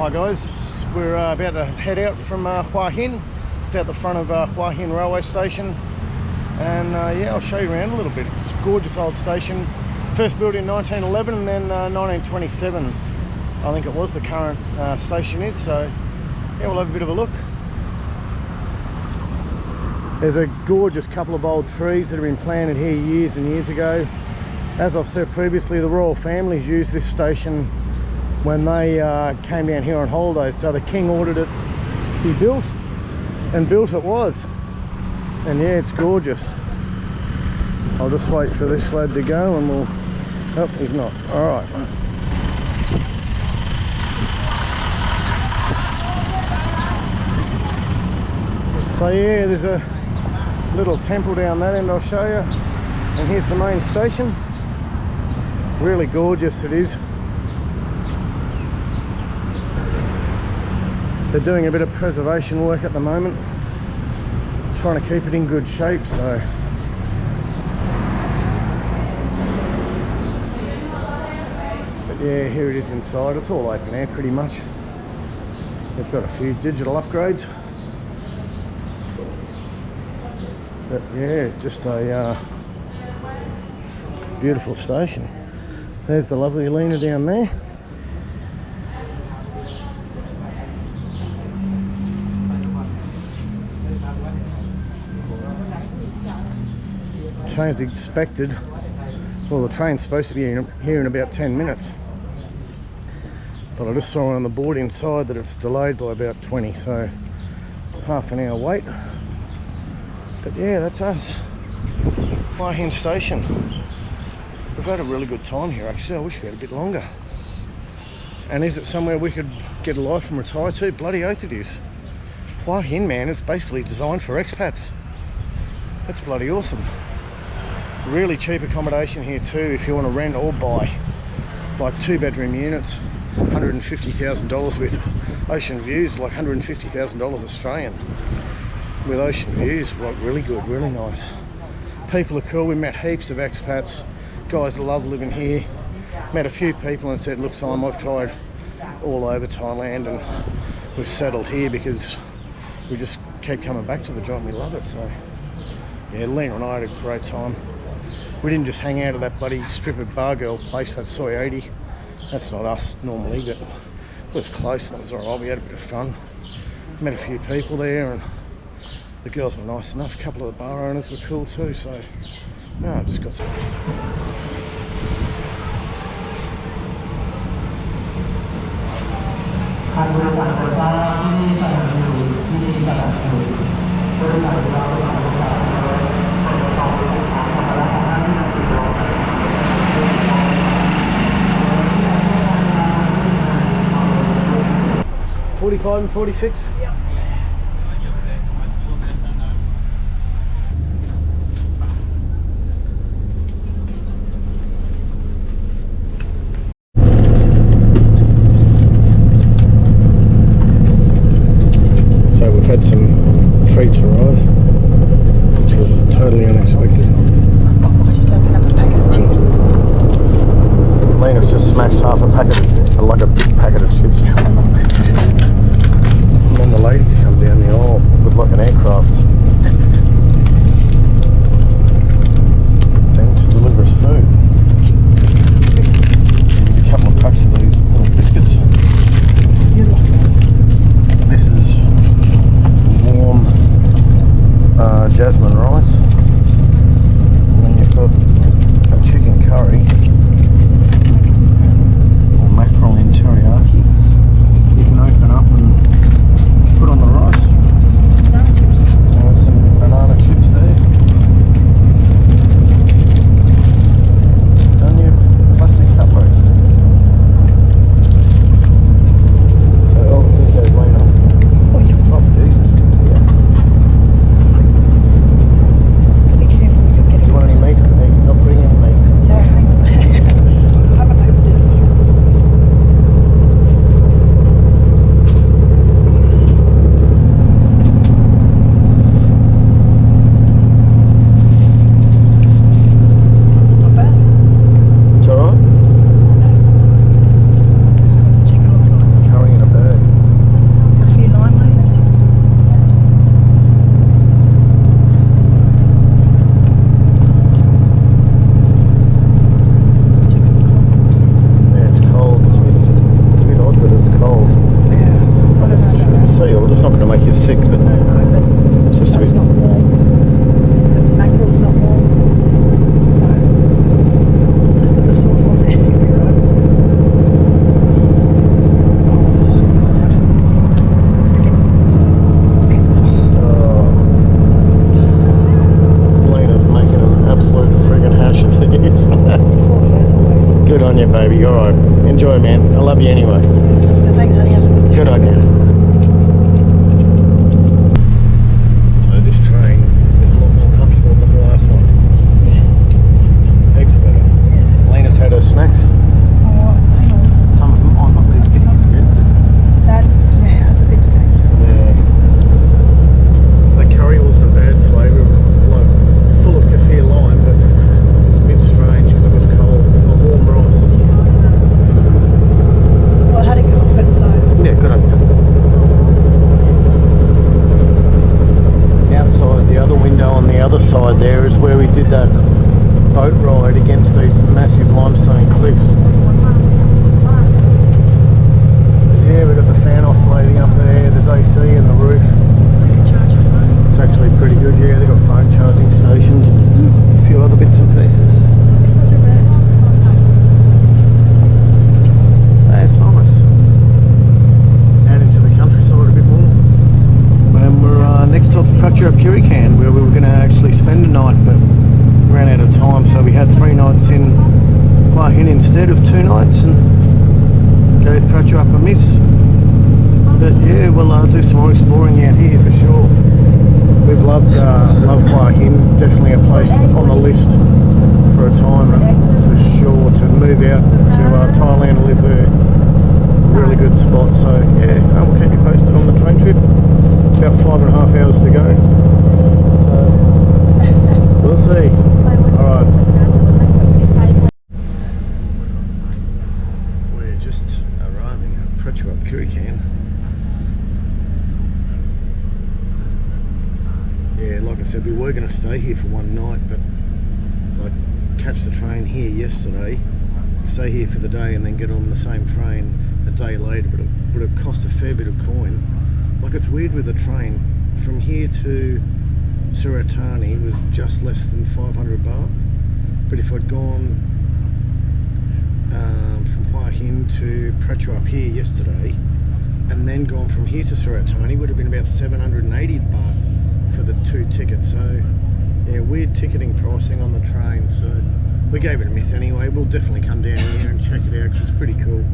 Hi guys, we're about to head out from Hua Hin. Just out the front of Hua Hin railway station, and yeah, I'll show you around a little bit. It's a gorgeous old station, first built in 1911 and then 1927 I think it was the current station is. So yeah, we'll have a bit of a look. There's a gorgeous couple of old trees that have been planted here years and years ago. As I've said previously, the royal families used this station when they came down here on holidays, so the king ordered it be built, and built it was. And yeah, it's gorgeous. I'll just wait for this lad to go and we'll... Oh, he's not. Alright. So yeah, there's a little temple down that end I'll show you. And here's the main station. Really gorgeous it is. They're doing a bit of preservation work at the moment, trying to keep it in good shape. So but yeah, here it is inside. It's all open air pretty much. They've got a few digital upgrades, but yeah, just a beautiful station. There's the lovely Lena down there. Train's expected, well, the train's supposed to be here in about 10 minutes, but I just saw on the board inside that it's delayed by about 20, so half an hour wait. But yeah, that's us, Hua Hin station. We've had a really good time here actually. I wish we had a bit longer. And is it somewhere we could get a life and retire to? Bloody oath it is. Hua Hin, man, it's basically designed for expats. That's bloody awesome. Really cheap accommodation here too if you want to rent or buy. Like 2-bedroom units, $150,000 with ocean views, like $150,000 Australian. With ocean views, like really good, really nice. People are cool. We met heaps of expats, guys that love living here. Met a few people and said, look Simon, I've tried all over Thailand and we've settled here because we just keep coming back to the job and we love it. So yeah, Lena and I had a great time. We didn't just hang out at that bloody stripper bar girl place, that Soy 80. That's not us normally, but it was close and it was alright. We had a bit of fun. Met a few people there and the girls were nice enough. A couple of the bar owners were cool too, so no, I've just got some... $45 and $46? Yep. So we've had some treats arrive, which was totally unexpected. Why'd you open up a packet of chips? Lena's just smashed half a packet, like a big packet of chips. And then the ladies come down the aisle with like an aircraft thing to deliver us food. Give you a couple of packs of these little biscuits. This is warm jasmine rice. And then you've got a chicken curry. Mackerel in teriyaki. You can open up and put on the rice. Yeah, baby, alright. Enjoy, man. I love you anyway. No, thanks, honey. Good on you. So this train is a lot more comfortable than the last one. Heaps better. Yeah. Lena's had her snacks. Oh, hang on. Some of them might not be as big as good. That, yeah, that's a bit too big. Yeah. The curry wasn't a bad flavour. It was like full of kaffir lime, but it's a bit strange because it was cold, like warm rice. Well, I had it cooked, but so. Yeah, good on you. Outside the other window on the other side there is where we did that boat ride against these massive limestone cliffs. Yeah, we've got the fan oscillating up there, there's AC in the roof. You can charge your phone. It's actually pretty good, yeah, they've got phone charging stations and a few other bits and pieces. It's not too bad. That's nice. Out into the countryside a bit more. And we're next stop Prachuap Khiri where we were going to actually spend a night, but ran out of time, so we had 3 nights in Hua Hin instead of 2 nights, and gave Prachuap a miss. But yeah, we'll do some more exploring out here for sure. We've loved Hua Hin, definitely a place on the list for a time for sure, to move out to Thailand and live there. Really good spot, so yeah, we'll keep you posted on the train trip. About 5.5 hours to go, so we'll see. Alright. We're just arriving at Prachuap Khiri. Yeah, like I said, we were going to stay here for one night, but like catch the train here yesterday, stay here for the day and then get on the same train a day later, but it would have cost a fair bit of coin. Like, it's weird with the train, from here to Surat Thani was just less than 500 baht, but if I'd gone from Hua Hin to Prachuap here yesterday and then gone from here to Surat Thani, would have been about 780 baht for the 2 tickets. So yeah, weird ticketing pricing on the train, so we gave it a miss anyway. We'll definitely come down here and check it out because it's pretty cool.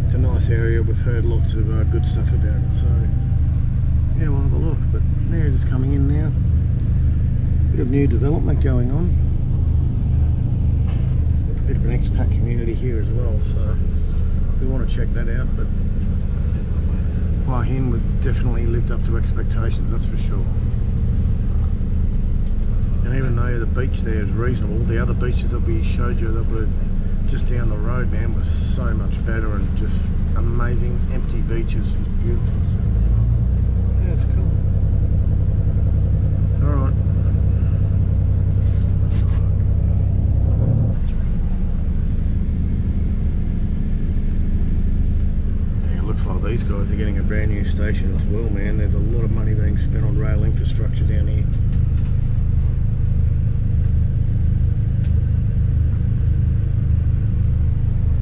It's a nice area, we've heard lots of good stuff about it, so yeah, we'll have a look. But they're just coming in now. Bit of new development going on. Bit of an expat community here as well, so we want to check that out. But Hua Hin would definitely lived up to expectations, that's for sure. And even though the beach there is reasonable, the other beaches that we showed you that were just down the road, man, was so much better and just amazing empty beaches. It was beautiful. So yeah, it's cool. Alright. Yeah, it looks like these guys are getting a brand new station as well, man. There's a lot of money being spent on rail infrastructure down here.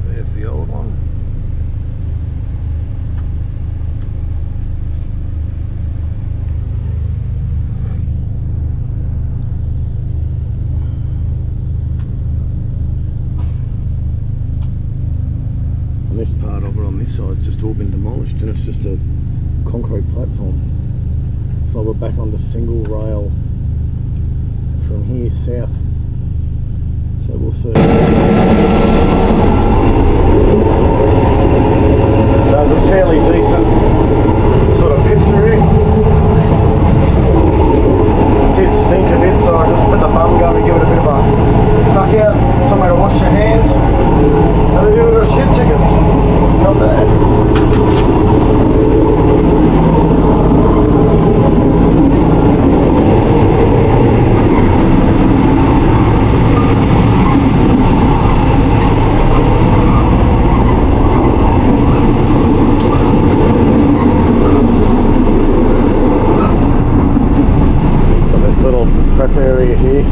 There's the old one. And this part of it on this side's just all been demolished and it's just a concrete platform. So we're back on the single rail from here south. So we'll see. So it's a fairly decent sort of pit through. It did stink a bit, so I just put the bum gun and give it a bit of a duck out, somewhere to wash your hands. And then you've got shit tickets. Not bad. Prep area here.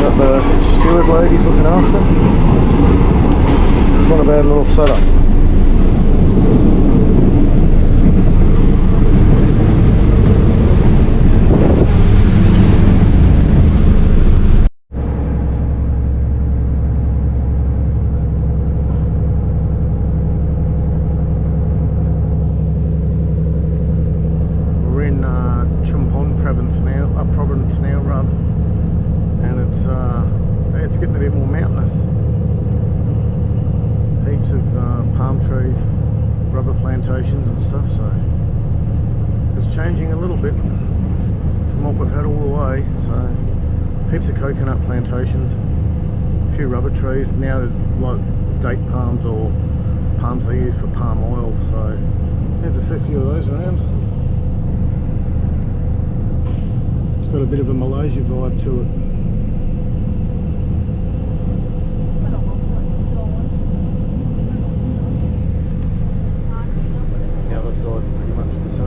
Got the steward ladies looking after. It's not a bad little setup. Providence now rub, and it's getting a bit more mountainous. Heaps of palm trees, rubber plantations and stuff, so it's changing a little bit from what we've had all the way. So heaps of coconut plantations, a few rubber trees. Now there's like date palms or palms they use for palm oil, so there's a fair few of those around. It's got a bit of a Malaysia vibe to it. The other side's pretty much the same.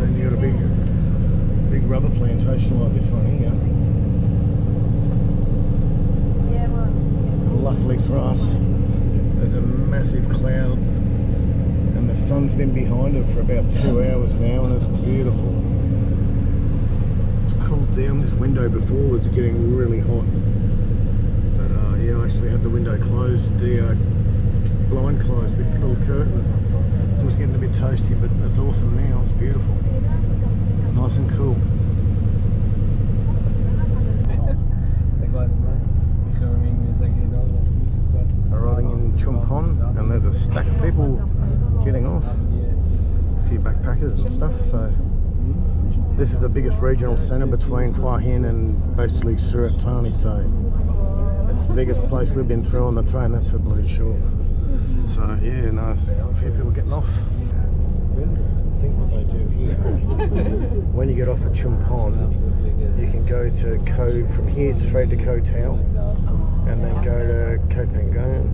And you got a big rubber plantation like this one here. Luckily for us, there's a massive cloud and the sun's been behind it for about 2 hours now, and it's beautiful. It's cooled down. This window before was getting really hot, but yeah, I actually had the window closed, the blind closed, the little curtain, so it's getting a bit toasty, but it's awesome now. It's beautiful, nice and cool. Arriving in Chumpon, and there's a stack of people getting off, a few backpackers and stuff. So this is the biggest regional centre between Hua Hin and basically Surat Thani, so it's the biggest place we've been through on the train, that's for bloody sure. So yeah, nice, a few people getting off. I think what they do here, when you get off at Chumpon, you can go to Koh, from here straight to Koh Tao, and then go to Koh Phangan,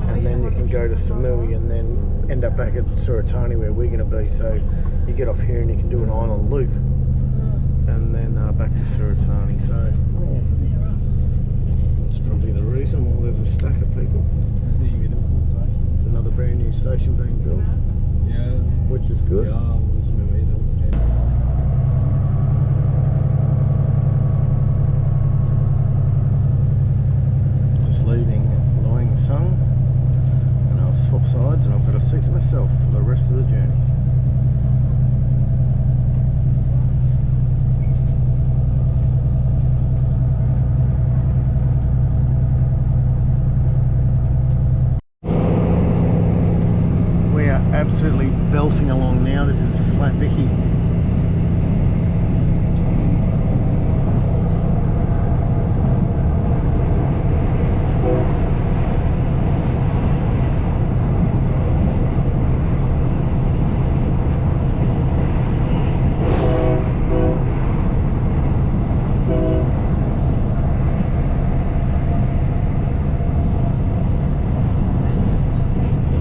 and then you can go to Samui, and then end up back at Surat Thani where we're going to be. So you get off here and you can do an island loop, and then back to Surat Thani. So that's probably the reason why there's a stack of people. Another brand new station being built, which is good. Leaving Loyang Sung, and I'll swap sides and I've got a seat to myself for the rest of the journey. We are absolutely belting along now. This is Flat Vicky.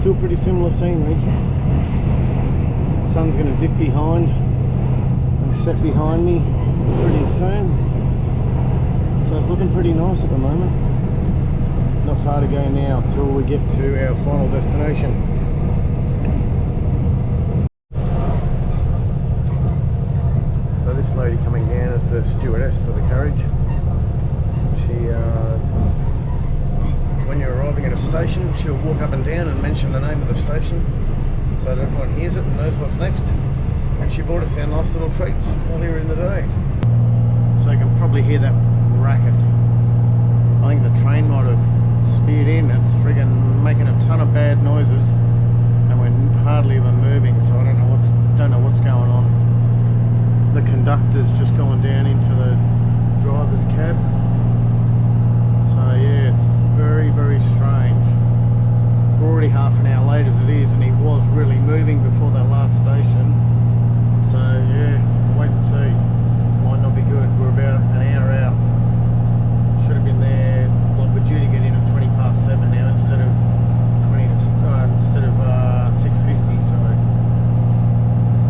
Still pretty similar scenery. Sun's going to dip behind and set behind me pretty soon, so it's looking pretty nice at the moment. Not far to go now till we get to our final destination. So this lady coming down is the stewardess for the carriage. She when you're arriving at a station, she'll walk up and down and mention the name of the station so that everyone hears it and knows what's next. And she brought us our nice little treats earlier in the day. So you can probably hear that racket. I think the train might have speared in. It's friggin' making a ton of bad noises, and we're hardly even moving, so I don't know what's going on. The conductor's just gone down into the driver's cab. So yeah, it's very, very strange. We're already half an hour late as it is, and he was really moving before that last station. So yeah, wait and see. Might not be good. We're about an hour out. Should have been there. Well, we're due to get in at 7:20 now instead of 6:50. So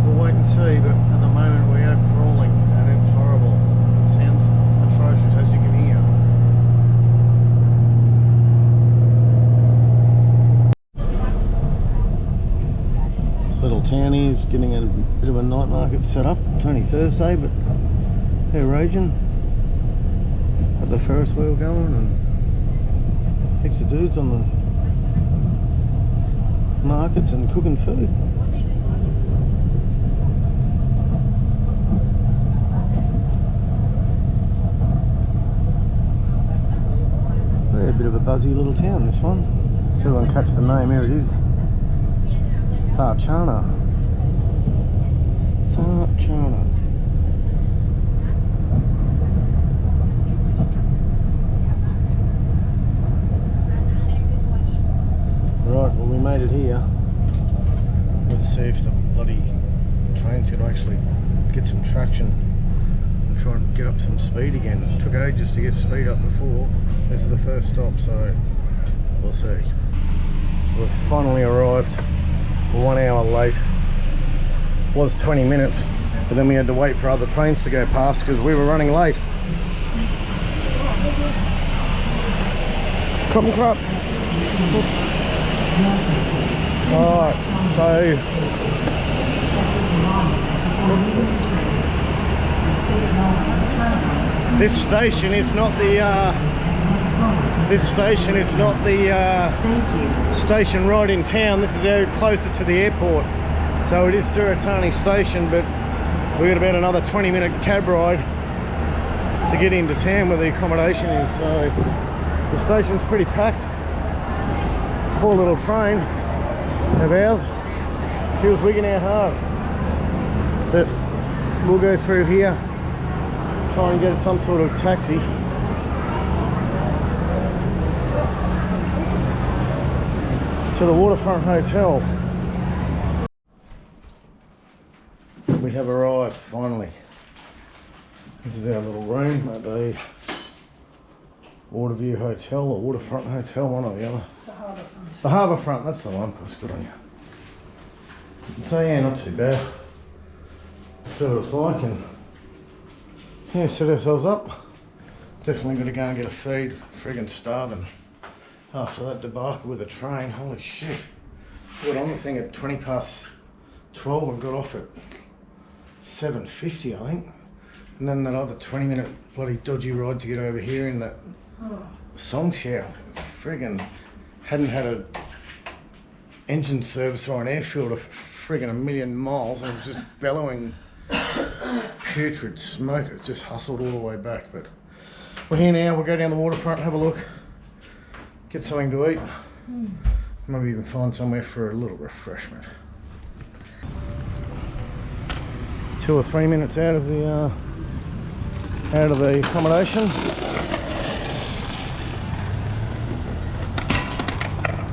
we'll wait and see. But at the moment we are crawling, and it's horrible. It sounds atrocious, as you can hear. Little townie is getting a bit of a night market set up. It's only Thursday, but they're raging. Got the Ferris wheel going and heaps of dudes on markets and cooking food. Yeah, a bit of a buzzy little town, this one. See if I can catch the name. Here it is. Tharchana. Tharchana. Right, well we made it here. Let's see if the bloody train's going to actually get some traction and try and get up some speed again. It took ages to get speed up before. This is the first stop, so we'll see. We've finally arrived. We're 1 hour late. It was 20 minutes, but then we had to wait for other trains to go past because we were running late. Crop and crop. Alright, so this station is not the station right in town. This is out closer to the airport. So it is Surat Thani station, but we got about another 20-minute cab ride to get into town where the accommodation is. So the station's pretty packed. Poor little train of ours feels wigging out hard, but we'll go through here, try and get some sort of taxi. To the Waterfront Hotel. We have arrived finally. This is our little room at the Waterview Hotel or Waterfront Hotel, one or the other. The Harbourfront, that's the one. That's good on you. So yeah, not too bad. See what it's like, and yeah, set ourselves up. Definitely got to go and get a feed. Friggin' starving after that debacle with the train. Holy shit! Got on the thing at 12 and got off at 7:50, I think. And then that other 20-minute bloody dodgy ride to get over here in that Songtiao. Friggin' hadn't had a engine service or an airfield of friggin' 1,000,000 miles, and it was just bellowing putrid smoke. It just hustled all the way back. But we're here now. We'll go down the waterfront, have a look, get something to eat, maybe even find somewhere for a little refreshment. 2 or 3 minutes out of the accommodation.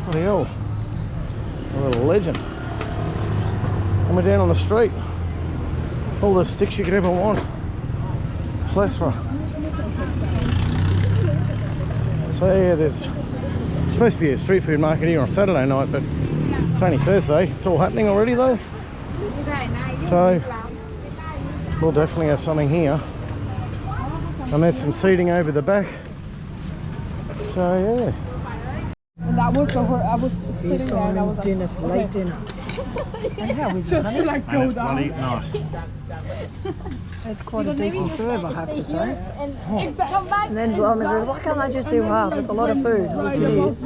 Bloody hell, a little legend. And we're down on the street. All the sticks you could ever want. Plethora. So yeah, it's supposed to be a street food market here on Saturday night, but it's only Thursday. It's all happening already though. So we'll definitely have something here. And there's some seating over the back. So yeah. That was so I was sitting there and I was dinner, for late dinner. And how is it, just honey? to like go down. Nice. That's quite a decent serve, I have to say. And And then Mum said, why can't I just do half? It's a lot of food, which it is.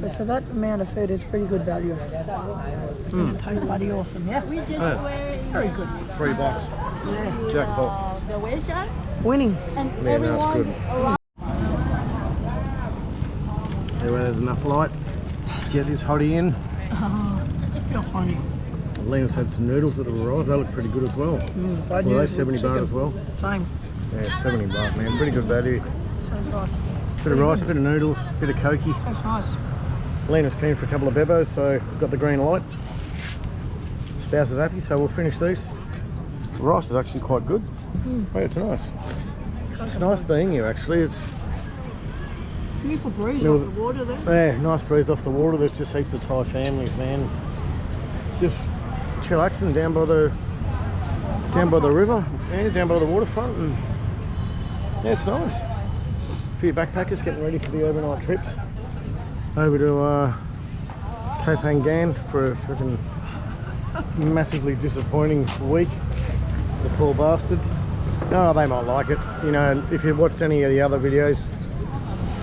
But for that amount of food, it's pretty good value. It tastes bloody awesome, yeah? Very good. $3. Yeah. Jackpot. Winning. Yeah, that's good. Anyway, there's enough light to get this hottie in. You're funny. Lena's had some noodles that have arrived. They look pretty good as well. Well, they 70 baht as well. Same. Yeah, 70 baht, man. Pretty good value. Sounds nice. Bit of rice, bit of noodles, bit of Cokie. That's nice. Lena's keen for a couple of bebos, so we've got the green light. Spouse is happy, so we'll finish these. The rice is actually quite good. Oh, it's nice. It's nice being here, actually. It's Beautiful breeze off the water there. yeah, nice breeze off the water. There's just heaps of Thai families, man. Just chillaxing down by the river, yeah, down by the waterfront, and yeah, it's nice. A few backpackers getting ready for the overnight trips over to Koh Phangan for a freaking massively disappointing week. The poor bastards. Oh, they might like it. You know, if you've watched any of the other videos,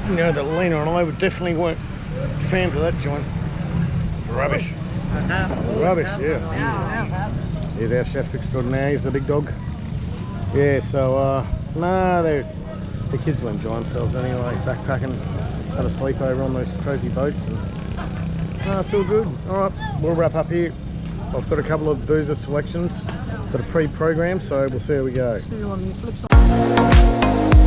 you know that Lena and I definitely weren't fans of that joint. Rubbish. Rubbish, yeah. Here's our chef extraordinaire, he's the big dog. Yeah, so, the kids will enjoy themselves anyway, backpacking, have a sleepover on those crazy boats, and it's all good. Alright, we'll wrap up here. I've got a couple of boozer selections that are pre-programmed, so we'll see how we go. See you on the flip side.